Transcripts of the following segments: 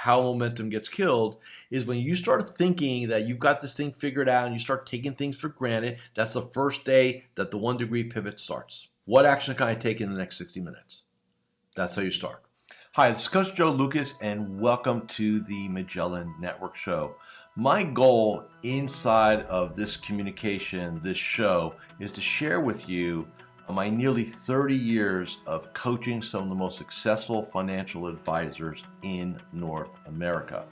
how momentum gets killed is when you start thinking that you've got this thing figured out and you start taking things for granted. That's the first day that the 1 degree pivot starts. What action can I take in the next 60 minutes? That's how you start. Hi, this is Coach Joe Lucas, and welcome to the Magellan Network Show. My goal inside of this communication, this show, is to share with you my nearly 30 years of coaching some of the most successful financial advisors in North America.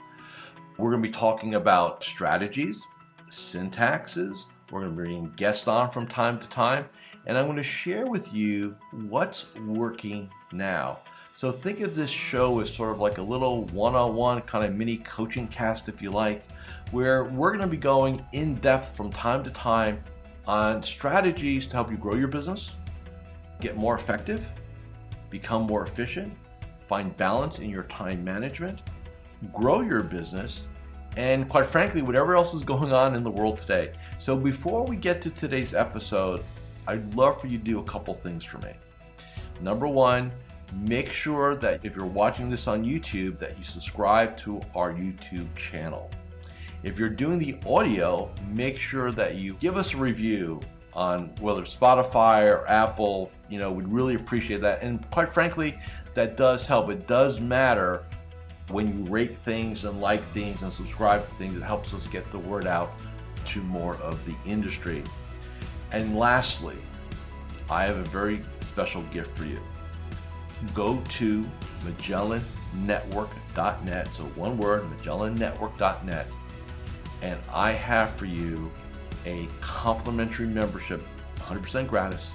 We're going to be talking about strategies, syntaxes. We're going to be bringing guests on from time to time, and I'm going to share with you what's working now. So think of this show as sort of like a little one-on-one kind of mini coaching cast, if you like, where we're going to be going in depth from time to time on strategies to help you grow your business, get more effective, become more efficient, find balance in your time management, grow your business, and quite frankly, whatever else is going on in the world today. So before we get to today's episode, I'd love for you to do a couple things for me. Number one, make sure that if you're watching this on YouTube, that you subscribe to our YouTube channel. If you're doing the audio, make sure that you give us a review on whether Spotify or Apple. We'd really appreciate that. And quite frankly, that does help. It does matter when you rate things and like things and subscribe to things. It helps us get the word out to more of the industry. And lastly, I have a very special gift for you. Go to MagellanNetwork.net, so one word, MagellanNetwork.net, and I have for you a complimentary membership, 100% gratis,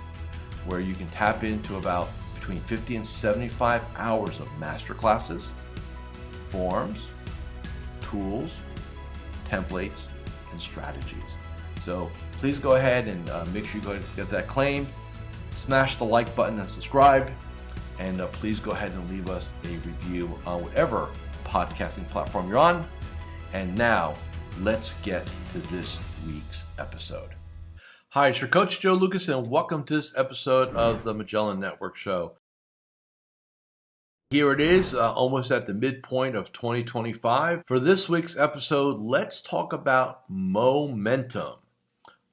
where you can tap into about between 50 and 75 hours of masterclasses, forms, tools, templates, and strategies. So please go ahead and make sure you go ahead and get that claimed. Smash the like button and subscribe. And please go ahead and leave us a review on whatever podcasting platform you're on. And now, let's get to this week's episode. Hi, it's your Coach Joe Lucas, and welcome to this episode of the Magellan Network Show. Here it is, almost at the midpoint of 2025. For this week's episode, let's talk about momentum.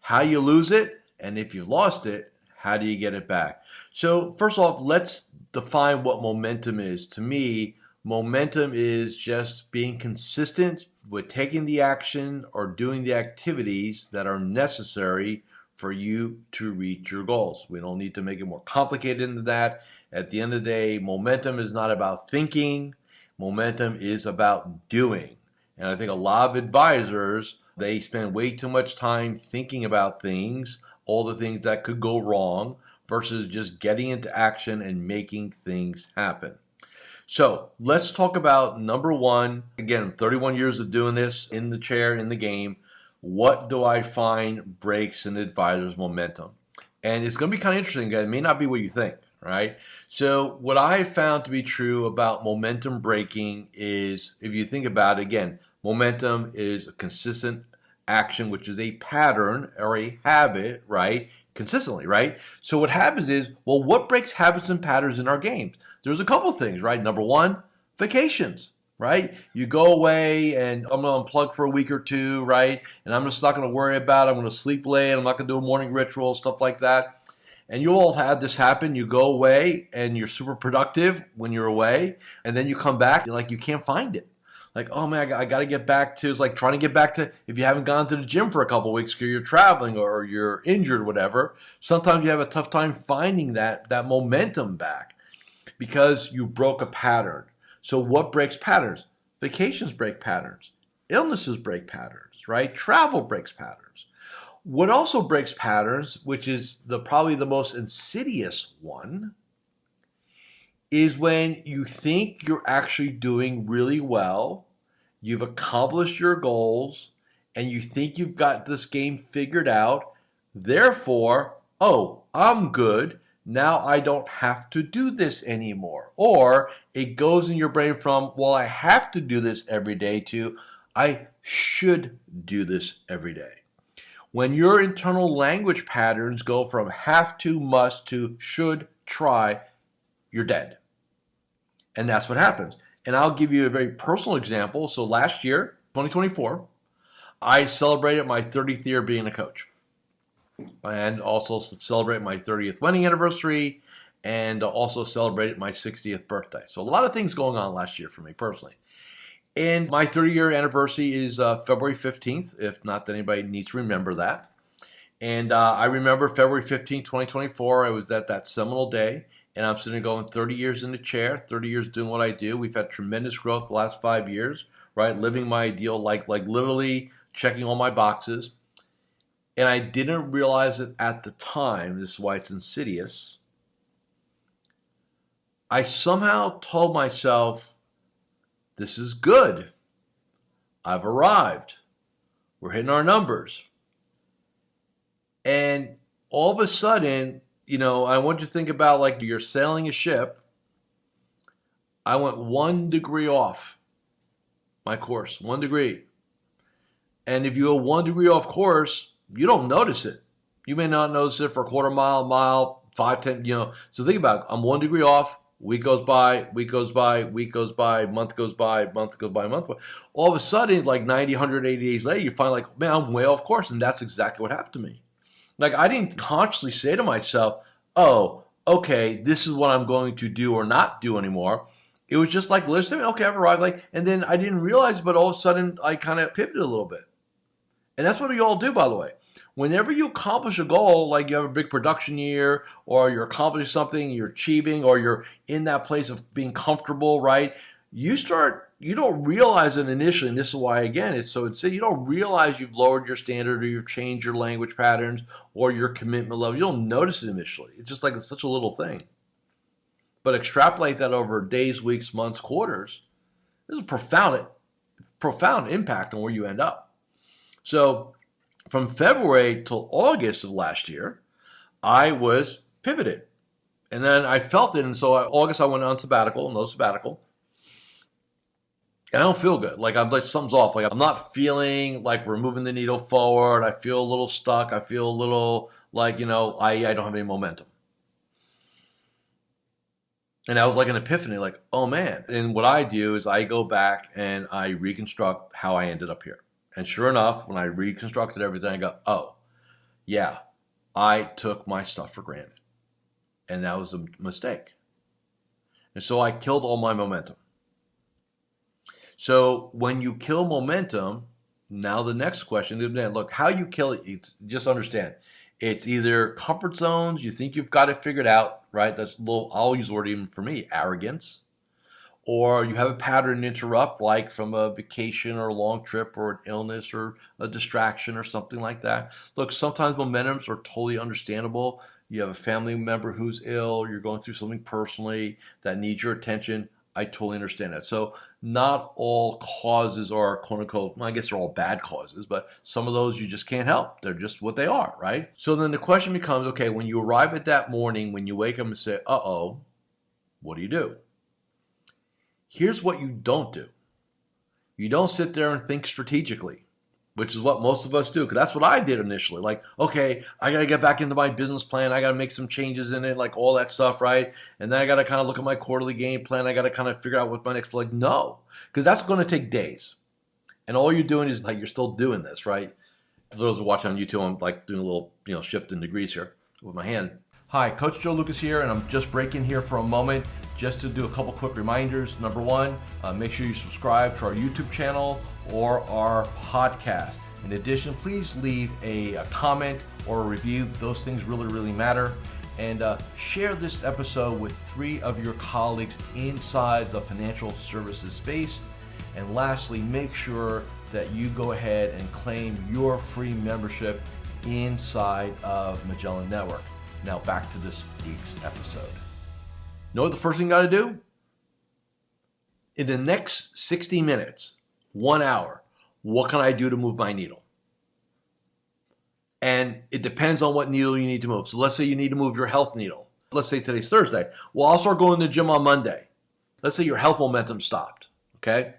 How you lose it, and if you lost it, how do you get it back? So first off, let's define what momentum is. To me, momentum is just being consistent with taking the action or doing the activities that are necessary for you to reach your goals. We don't need to make it more complicated than that. At the end of the day, momentum is not about thinking. Momentum is about doing. And I think a lot of advisors, they spend way too much time thinking about things, all the things that could go wrong, versus just getting into action and making things happen. So let's talk about number one. Again, 31 years of doing this in the chair, in the game. What do I find breaks an advisor's momentum? And it's going to be kind of interesting, guys. It may not be what you think, right? So what I have found to be true about momentum breaking is, if you think about it, again, momentum is a consistent action, which is a pattern or a habit, right? Consistently, right? So what happens is, well, what breaks habits and patterns in our games? There's a couple things, right? Number one, vacations, right? You go away and I'm going to unplug for a week or two, right? And I'm just not going to worry about it. I'm going to sleep late. I'm not going to do a morning ritual, stuff like that. And you all have this happen. You go away and you're super productive when you're away. And then you come back, you're like, you can't find it. Like, oh man, I got to get back to, it's like trying to get back to, if you haven't gone to the gym for a couple of weeks because you're traveling or you're injured or whatever, sometimes you have a tough time finding that momentum back because you broke a pattern. So what breaks patterns? Vacations break patterns. Illnesses break patterns, right? Travel breaks patterns. What also breaks patterns, which is probably the most insidious one, is when you think you're actually doing really well, you've accomplished your goals, and you think you've got this game figured out. Therefore, oh, I'm good. Now I don't have to do this anymore. Or it goes in your brain from, well, I have to do this every day to, I should do this every day. When your internal language patterns go from have to, must to should, try, you're dead. And that's what happens. And I'll give you a very personal example. So last year, 2024, I celebrated my 30th year being a coach, and also celebrated my 30th wedding anniversary, and also celebrated my 60th birthday. So a lot of things going on last year for me personally. And my 30-year anniversary is February 15th, if not that anybody needs to remember that. And I remember February 15th, 2024, I was at that seminal day, and I'm sitting going 30 years in the chair, 30 years doing what I do. We've had tremendous growth the last 5 years, right? Living my ideal, like literally checking all my boxes. And I didn't realize it at the time. This is why it's insidious. I somehow told myself, this is good. I've arrived. We're hitting our numbers. And all of a sudden, I want you to think about like you're sailing a ship. I went 1 degree off my course, 1 degree. And if you go 1 degree off course, you don't notice it. You may not notice it for a quarter mile, 5, 10, So think about it. I'm 1 degree off. Week goes by, week goes by, week goes by, month goes by, month goes by, month goes by. All of a sudden, like 90, 180 days later, you find like, man, I'm way off course. And that's exactly what happened to me. Like I didn't consciously say to myself, oh, okay, this is what I'm going to do or not do anymore. It was just like, listen, okay, I've arrived. And then I didn't realize, but all of a sudden I kind of pivoted a little bit. And that's what we all do, by the way. Whenever you accomplish a goal, like you have a big production year, or you're accomplishing something, you're achieving, or you're in that place of being comfortable, right? You don't realize it initially, and this is why, again, you don't realize you've lowered your standard or you've changed your language patterns or your commitment level. You don't notice it initially. It's just like it's such a little thing. But extrapolate that over days, weeks, months, quarters. There's a profound impact on where you end up. So from February till August of last year, I was pivoted. And then I felt it. And so August, I went on sabbatical, no sabbatical. And I don't feel good. Like I'm like something's off. Like I'm not feeling like we're moving the needle forward. I feel a little stuck. I feel a little like, I don't have any momentum. And that was like an epiphany, like, oh man. And what I do is I go back and I reconstruct how I ended up here. And sure enough, when I reconstructed everything, I go, oh, yeah, I took my stuff for granted. And that was a mistake. And so I killed all my momentum. So when you kill momentum, now the next question is, look, how you kill it, just understand. It's either comfort zones, you think you've got it figured out, right? That's a little, I'll use the word even for me, arrogance. Or you have a pattern interrupt, like from a vacation or a long trip or an illness or a distraction or something like that. Look, sometimes momentums are totally understandable. You have a family member who's ill, you're going through something personally that needs your attention. I totally understand that. So not all causes are quote unquote, well, I guess they're all bad causes, but some of those you just can't help. They're just what they are, right? So then the question becomes, okay, when you arrive at that morning, when you wake up and say, uh-oh, what do you do? Here's what you don't do. You don't sit there and think strategically, which is what most of us do, because that's what I did initially. Like, okay, I got to get back into my business plan. I got to make some changes in it, like all that stuff, right? And then I got to kind of look at my quarterly game plan. I got to kind of figure out what my next, like, no, because that's going to take days. And all you're doing is like, you're still doing this, right? For those who are watching on YouTube, I'm like doing a little, shift in degrees here with my hand. Hi, Coach Joe Lucas here, and I'm just breaking here for a moment just to do a couple quick reminders. Number one, make sure you subscribe to our YouTube channel or our podcast. In addition, please leave a comment or a review. Those things really, really matter. And share this episode with 3 of your colleagues inside the financial services space. And lastly, make sure that you go ahead and claim your free membership inside of Magellan Network. Now back to this week's episode. Know what the first thing you got to do? In the next 60 minutes, 1 hour, what can I do to move my needle? And it depends on what needle you need to move. So let's say you need to move your health needle. Let's say today's Thursday. Well, I'll start going to the gym on Monday. Let's say your health momentum stopped, okay?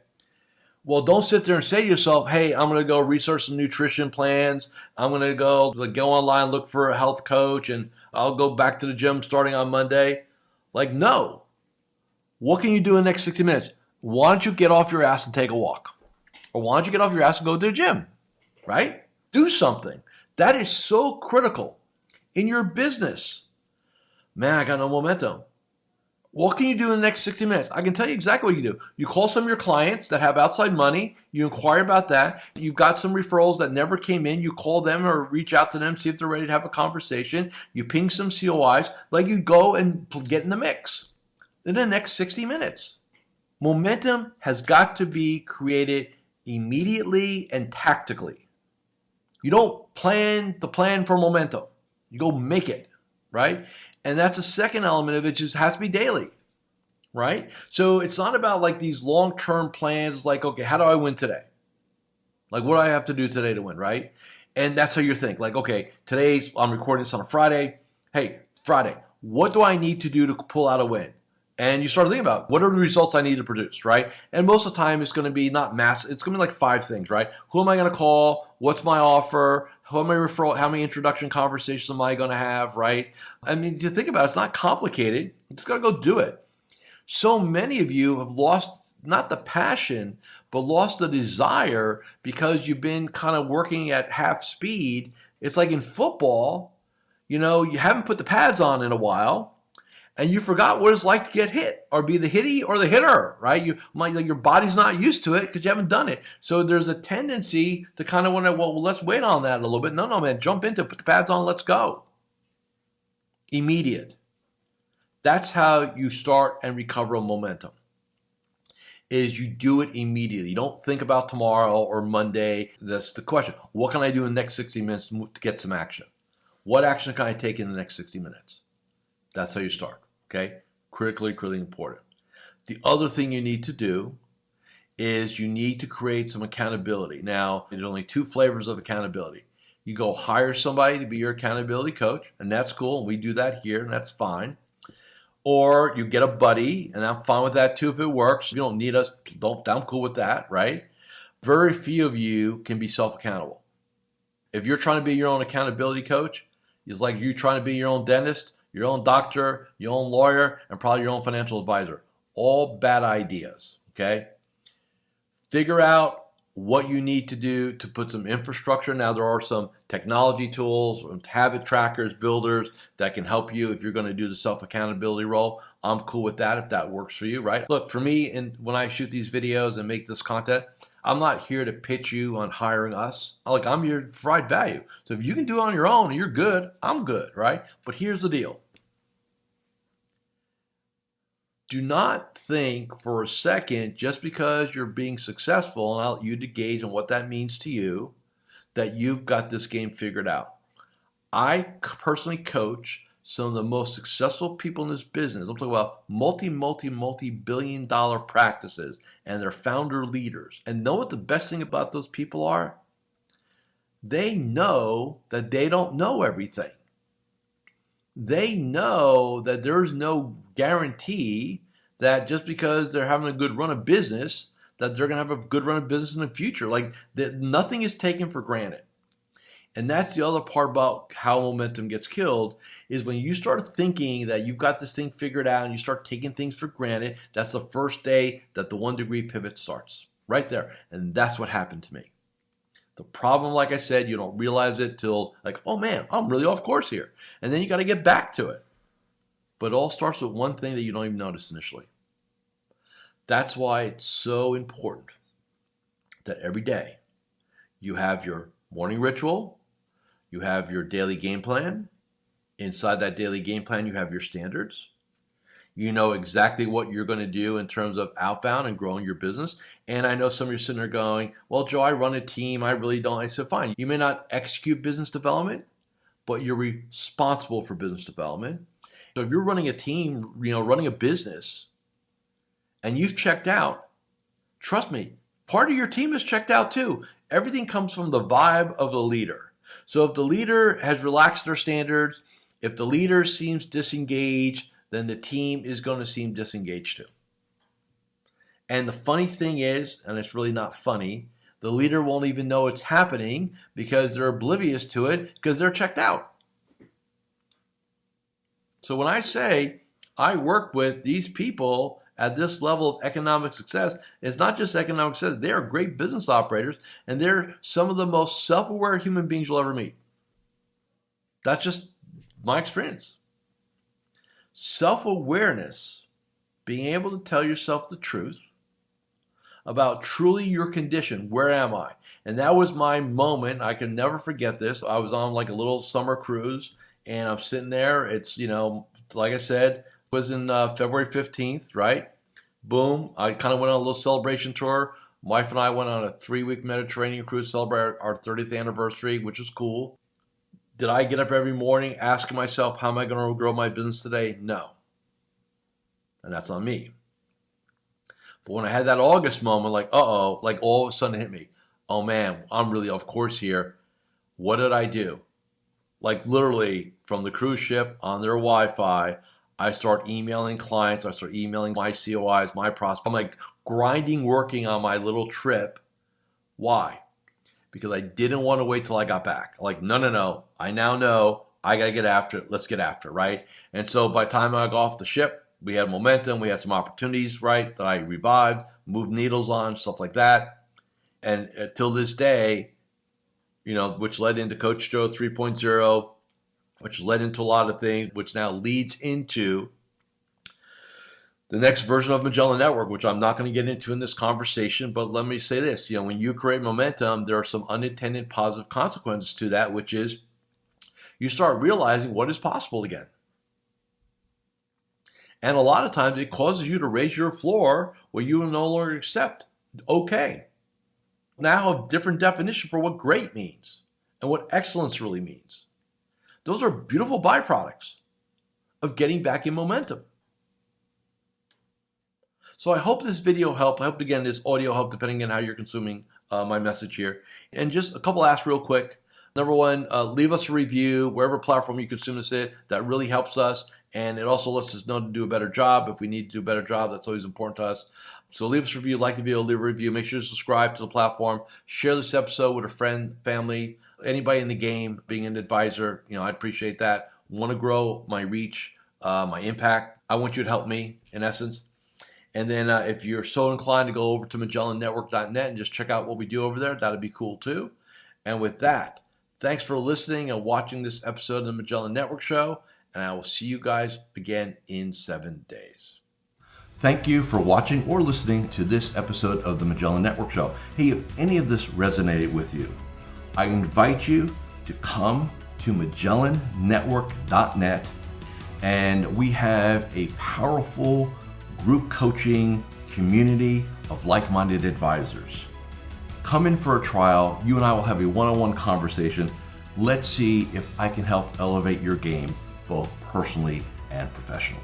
Well, don't sit there and say to yourself, hey, I'm going to go research some nutrition plans. I'm going to go online, look for a health coach, and I'll go back to the gym starting on Monday. Like, no. What can you do in the next 60 minutes? Why don't you get off your ass and take a walk? Or why don't you get off your ass and go to the gym, right? Do something. That is so critical in your business. Man, I got no momentum. What can you do in the next 60 minutes? I can tell you exactly what you do. You call some of your clients that have outside money. You inquire about that. You've got some referrals that never came in. You call them or reach out to them, see if they're ready to have a conversation. You ping some COIs. Like you go and get in the mix in the next 60 minutes. Momentum has got to be created immediately and tactically. You don't plan the plan for momentum. You go make it, right? And that's the second element of it, just has to be daily, right? So it's not about like these long-term plans like, okay, how do I win today? Like what do I have to do today to win, right? And that's how you think. Like, okay, I'm recording this on a Friday. Hey, Friday, what do I need to do to pull out a win? And you start thinking about what are the results I need to produce, right? And most of the time it's going to be not mass. It's going to be like 5 things, right? Who am I going to call? What's my offer? How many introduction conversations am I going to have, right? I mean, to think about it, it's not complicated. You just got to go do it. So many of you have lost not the passion, but lost the desire because you've been kind of working at half speed. It's like in football, you haven't put the pads on in a while. And you forgot what it's like to get hit or be the hitty or the hitter, right? Your body's not used to it because you haven't done it. So there's a tendency to kind of want to, well, let's wait on that a little bit. No, man, jump into it, put the pads on, let's go. Immediate. That's how you start and recover momentum, is you do it immediately. You don't think about tomorrow or Monday. That's the question. What can I do in the next 60 minutes to get some action? What action can I take in the next 60 minutes? That's how you start. Okay, critically important. The other thing you need to do is you need to create some accountability. Now, there's only 2 flavors of accountability. You go hire somebody to be your accountability coach, and that's cool, and we do that here, and that's fine. Or you get a buddy, and I'm fine with that too if it works. You don't need us, I'm cool with that, right? Very few of you can be self-accountable. If you're trying to be your own accountability coach, it's like you trying to be your own dentist, your own doctor, your own lawyer, and probably your own financial advisor. All bad ideas, okay? Figure out what you need to do to put some infrastructure. Now, there are some technology tools, habit trackers, builders that can help you if you're going to do the self-accountability role. I'm cool with that if that works for you, right? Look, for me, when I shoot these videos and make this content, I'm not here to pitch you on hiring us. I'm here to provide value. So if you can do it on your own and you're good, I'm good, right? But here's the deal. Do not think for a second, just because you're being successful, and I'll let you to gauge on what that means to you, that you've got this game figured out. I personally coach some of the most successful people in this business. I'm talking about multi-billion dollar practices and their founder leaders. And know what the best thing about those people are? They know that they don't know everything. They know that there's no guarantee that just because they're having a good run of business, that they're going to have a good run of business in the future. Nothing is taken for granted. And that's the other part about how momentum gets killed, is when you start thinking that you've got this thing figured out and you start taking things for granted, that's the first day that the 1 degree pivot starts. Right there. And that's what happened to me. The problem, like I said, you don't realize it till oh man, I'm really off course here. And then you got to get back to it. But it all starts with one thing that you don't even notice initially. That's why it's so important that every day you have your morning ritual, you have your daily game plan. Inside that daily game plan, you have your standards. You know exactly what you're going to do in terms of outbound and growing your business. And I know some of you are sitting there going, well, Joe, I run a team. I really don't. I said, fine. You may not execute business development, but you're responsible for business development. So if you're running a team, running a business, and you've checked out, trust me, part of your team is checked out too. Everything comes from the vibe of the leader. So if the leader has relaxed their standards, if the leader seems disengaged, then the team is going to seem disengaged too. And the funny thing is, and it's really not funny, the leader won't even know it's happening because they're oblivious to it because they're checked out. So when I say I work with these people at this level of economic success. It's not just economic success. They are great business operators, and they're some of the most self-aware human beings you'll ever meet. That's just my experience. Self-awareness, being able to tell yourself the truth about truly your condition. Where am I? And that was my moment. I can never forget this. I was on like a little summer cruise, and I'm sitting there. It's, like I said, it was in February 15th, right? Boom. I kind of went on a little celebration tour. My wife and I went on a 3-week Mediterranean cruise to celebrate our 30th anniversary, which was cool. Did I get up every morning asking myself, how am I going to grow my business today? No. And that's on me. But when I had that August moment, like, like all of a sudden it hit me. Oh man, I'm really off course here. What did I do? Like literally from the cruise ship on their Wi-Fi, I start emailing clients. I start emailing my COIs, my prospects. I'm like grinding, working on my little trip. Why? Because I didn't want to wait till I got back. Like, no. I now know I got to get after it. Let's get after it, right? And so by the time I got off the ship, we had momentum. We had some opportunities, right, that I revived, moved needles on, stuff like that. And till this day, which led into Coach Joe 3.0, which led into a lot of things, which now leads into the next version of Magellan Network, which I'm not going to get into in this conversation, but let me say this. When you create momentum, there are some unintended positive consequences to that, which is you start realizing what is possible again. And a lot of times it causes you to raise your floor where you will no longer accept okay. Now a different definition for what great means and what excellence really means. Those are beautiful byproducts of getting back in momentum. So I hope this video helped. I hope, again, this audio helped, depending on how you're consuming my message here. And just a couple asks real quick. Number one, leave us a review, wherever platform you consume this at. That really helps us. And it also lets us know to do a better job. If we need to do a better job, that's always important to us. So leave us a review, like the video, leave a review. Make sure to subscribe to the platform. Share this episode with a friend, family, anybody in the game, being an advisor. I appreciate that. Want to grow my reach, my impact. I want you to help me, in essence. And then if you're so inclined to go over to MagellanNetwork.net and just check out what we do over there, that'd be cool too. And with that, thanks for listening and watching this episode of the Magellan Network Show. And I will see you guys again in 7 days. Thank you for watching or listening to this episode of the Magellan Network Show. Hey, if any of this resonated with you, I invite you to come to MagellanNetwork.net, and we have a powerful group coaching community of like-minded advisors. Come in for a trial. You and I will have a one-on-one conversation. Let's see if I can help elevate your game, both personally and professionally.